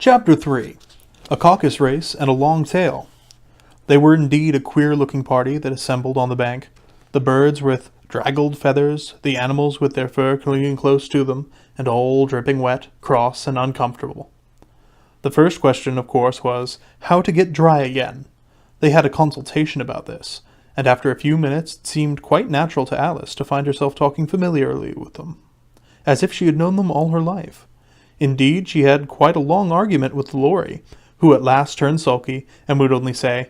Chapter 3. A Caucus Race and a Long Tail. They were indeed a queer-looking party that assembled on the bank. The birds with draggled feathers, the animals with their fur clinging close to them, and all dripping wet, cross, and uncomfortable. The first question, of course, was how to get dry again. They had a consultation about this, and after a few minutes it seemed quite natural to Alice to find herself talking familiarly with them, as if she had known them all her life. Indeed, she had quite a long argument with the Lorry, who at last turned sulky and would only say,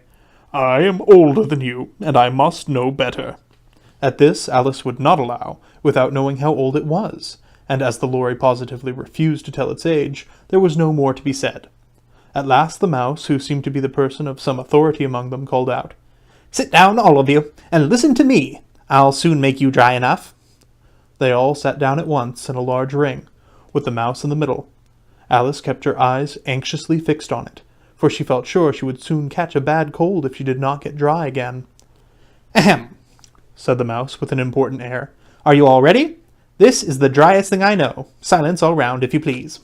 "I am older than you, and I must know better." At this Alice would not allow, without knowing how old it was, and as the Lorry positively refused to tell its age, there was no more to be said. At last the mouse, who seemed to be the person of some authority among them, called out, "Sit down, all of you, and listen to me. I'll soon make you dry enough." They all sat down at once in a large ring, with the mouse in the middle. Alice kept her eyes anxiously fixed on it, for she felt sure she would soon catch a bad cold if she did not get dry again. "Ahem," said the mouse with an important air. "Are you all ready? This is the driest thing I know. Silence all round, if you please.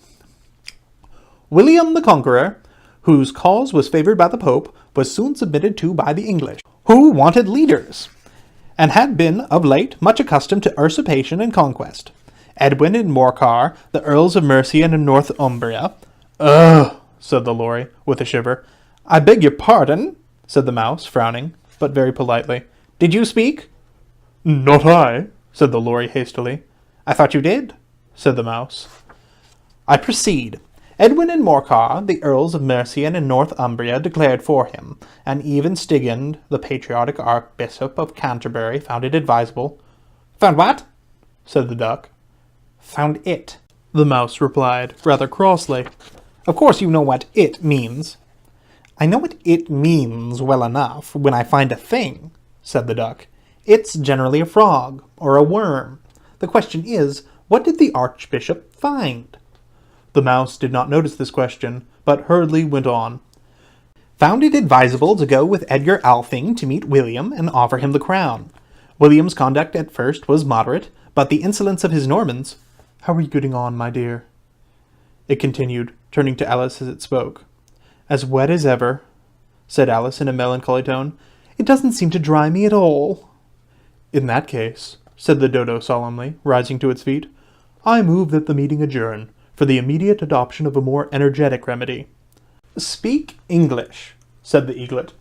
William the Conqueror, whose cause was favoured by the Pope, was soon submitted to by the English, who wanted leaders, and had been of late much accustomed to usurpation and conquest. Edwin and Morcar, the Earls of Mercia and Northumbria—" "Ugh," said the Lorry, with a shiver. "I beg your pardon," said the mouse, frowning, but very politely. "Did you speak?" "Not I," said the Lorry hastily. "I thought you did," said the mouse. "I proceed. Edwin and Morcar, the Earls of Mercia and Northumbria, declared for him, and even Stigand, the patriotic Archbishop of Canterbury, found it advisable—" "Found what?" said the duck. "Found it," the mouse replied, rather crossly. "Of course you know what 'it' means." "I know what 'it' means well enough when I find a thing," said the duck. "It's generally a frog, or a worm. The question is, what did the Archbishop find?" The mouse did not notice this question, but hurriedly went on. "Found it advisable to go with Edgar Althing to meet William and offer him the crown. William's conduct at first was moderate, but the insolence of his Normans—" "How are you getting on, my dear?" it continued, turning to Alice as it spoke. "As wet as ever," said Alice in a melancholy tone. "It doesn't seem to dry me at all." "In that case," said the dodo solemnly, rising to its feet, "I move that the meeting adjourn, for the immediate adoption of a more energetic remedy." "Speak English," said the eaglet.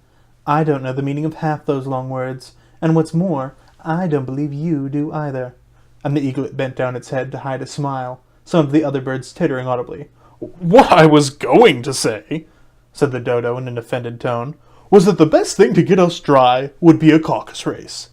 "I don't know the meaning of half those long words, and what's more, I don't believe you do either." And the eaglet bent down its head to hide a smile, some of the other birds tittering audibly. "What I was going to say," said the dodo in an offended tone, "was that the best thing to get us dry would be a caucus race."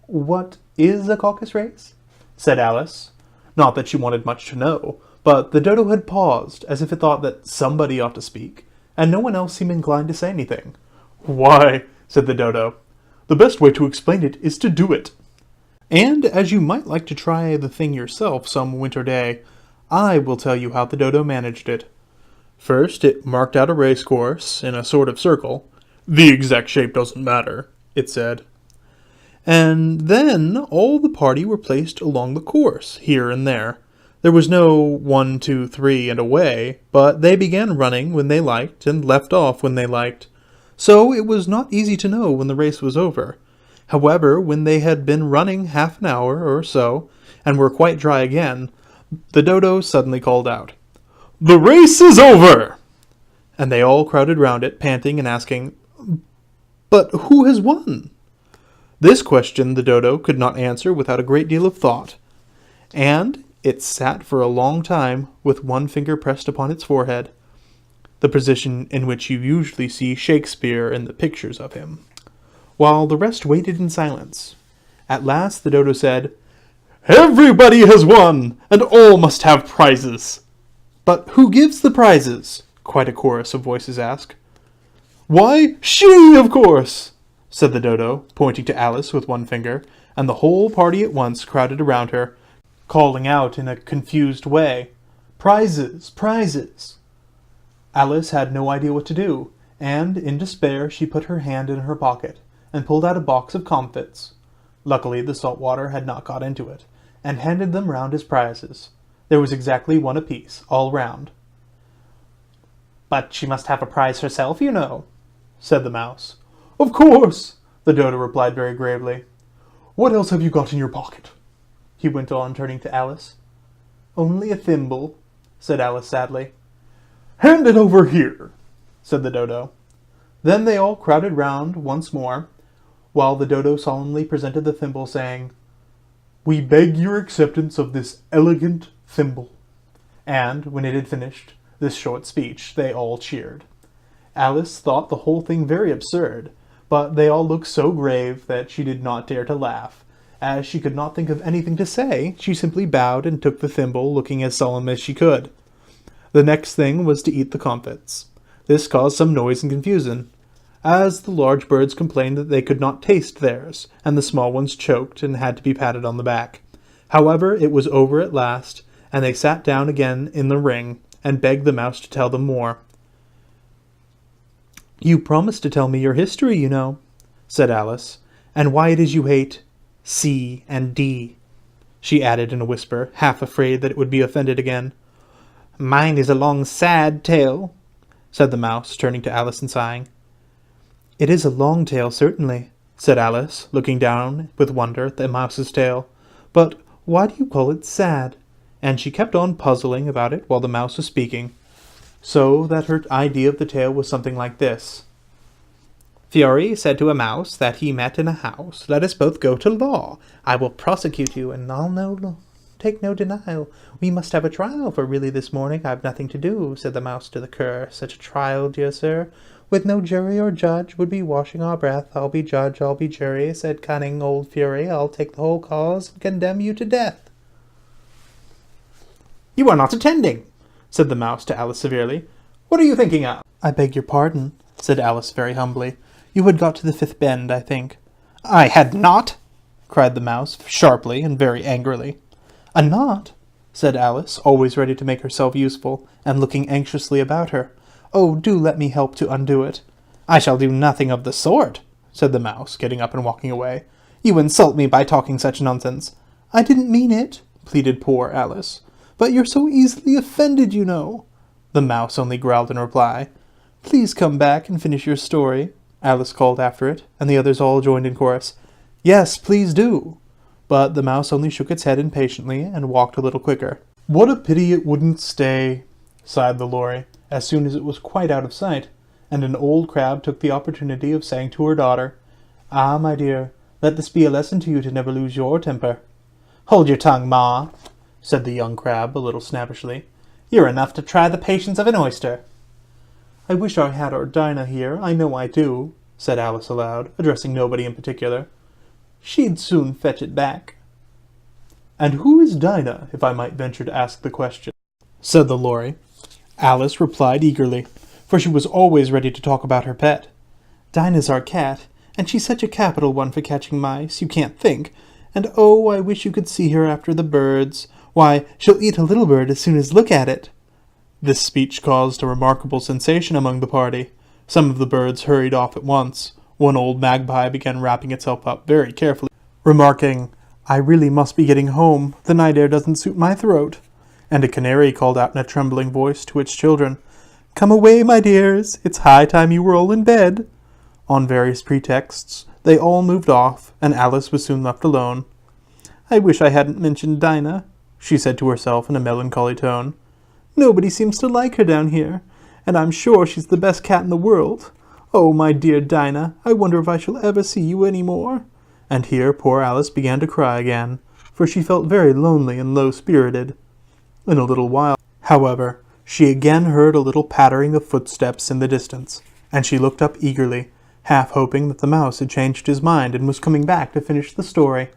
"What is a caucus race?" said Alice. Not that she wanted much to know, but the dodo had paused, as if it thought that somebody ought to speak, and no one else seemed inclined to say anything. "Why," said the dodo, "the best way to explain it is to do it. And as you might like to try the thing yourself some winter day, I will tell you how the dodo managed it. First, it marked out a race course in a sort of circle. The exact shape doesn't matter, it said. And then all the party were placed along the course, here and there. There was no 1, 2, 3, and away, but they began running when they liked and left off when they liked. So it was not easy to know when the race was over. However, when they had been running half an hour or so, and were quite dry again, the dodo suddenly called out, "The race is over!" And they all crowded round it, panting and asking, "But who has won?" This question the dodo could not answer without a great deal of thought, and it sat for a long time with one finger pressed upon its forehead, the position in which you usually see Shakespeare in the pictures of him, while the rest waited in silence. At last the dodo said, "Everybody has won, and all must have prizes." "But who gives the prizes?" quite a chorus of voices asked. "Why, she, of course," said the dodo, pointing to Alice with one finger, and the whole party at once crowded around her, calling out in a confused way, "Prizes! Prizes!" Alice had no idea what to do, and in despair she put her hand in her pocket, and pulled out a box of comfits. Luckily the salt water had not got into it, and handed them round as prizes. There was exactly one apiece, all round. "But she must have a prize herself, you know," said the mouse. "Of course," the dodo replied very gravely. "What else have you got in your pocket?" he went on, turning to Alice. "Only a thimble," said Alice sadly. "Hand it over here," said the dodo. Then they all crowded round once more, while the dodo solemnly presented the thimble, saying, "We beg your acceptance of this elegant thimble." And, when it had finished this short speech, they all cheered. Alice thought the whole thing very absurd, but they all looked so grave that she did not dare to laugh. As she could not think of anything to say, she simply bowed and took the thimble, looking as solemn as she could. The next thing was to eat the comfits. This caused some noise and confusion, as the large birds complained that they could not taste theirs, and the small ones choked and had to be patted on the back. However, it was over at last, and they sat down again in the ring, and begged the mouse to tell them more. "You promised to tell me your history, you know," said Alice, "and why it is you hate C and D," she added in a whisper, half afraid that it would be offended again. "Mine is a long, sad tale," said the mouse, turning to Alice and sighing. "It is a long tale, certainly," said Alice, looking down with wonder at the mouse's tail. "But why do you call it sad?" And she kept on puzzling about it while the mouse was speaking, so that her idea of the tale was something like this. "Fury said to a mouse that he met in a house, 'Let us both go to law. I will prosecute you, and take no denial. We must have a trial, for really this morning I've nothing to do,' said the mouse to the cur. 'Such a trial, dear sir, with no jury or judge, would be washing our breath. I'll be judge, I'll be jury,' said cunning old Fury. 'I'll take the whole cause and condemn you to death.'" "You are not attending," said the mouse to Alice severely. "What are you thinking of?" "I beg your pardon," said Alice very humbly. "You had got to the fifth bend, I think." "I had not!" cried the mouse, sharply and very angrily. "A knot?" said Alice, always ready to make herself useful, and looking anxiously about her. "Oh, do let me help to undo it." "I shall do nothing of the sort," said the mouse, getting up and walking away. "You insult me by talking such nonsense." "I didn't mean it," pleaded poor Alice. "But you're so easily offended, you know." The mouse only growled in reply. "Please come back and finish your story," Alice called after it, and the others all joined in chorus. "Yes, please do." But the mouse only shook its head impatiently and walked a little quicker. "What a pity it wouldn't stay," sighed the lory, as soon as it was quite out of sight, and an old crab took the opportunity of saying to her daughter, "Ah, my dear, let this be a lesson to you to never lose your temper." "Hold your tongue, Ma," said the young crab a little snappishly. "You're enough to try the patience of an oyster." "I wish I had our Dinah here, I know I do," said Alice aloud, addressing nobody in particular. "She'd soon fetch it back." "And who is Dinah, if I might venture to ask the question?" said the lory. Alice replied eagerly, for she was always ready to talk about her pet. "Dinah's our cat, and she's such a capital one for catching mice, you can't think. And oh, I wish you could see her after the birds. Why, she'll eat a little bird as soon as look at it." This speech caused a remarkable sensation among the party. Some of the birds hurried off at once. One old magpie began wrapping itself up very carefully, remarking, "I really must be getting home. The night air doesn't suit my throat." And a canary called out in a trembling voice to its children, "Come away, my dears. It's high time you were all in bed." On various pretexts, they all moved off, and Alice was soon left alone. "I wish I hadn't mentioned Dinah," she said to herself in a melancholy tone. "Nobody seems to like her down here, and I'm sure she's the best cat in the world. Oh, my dear Dinah, I wonder if I shall ever see you any more." And here poor Alice began to cry again, for she felt very lonely and low-spirited. In a little while, however, she again heard a little pattering of footsteps in the distance, and she looked up eagerly, half hoping that the mouse had changed his mind and was coming back to finish the story.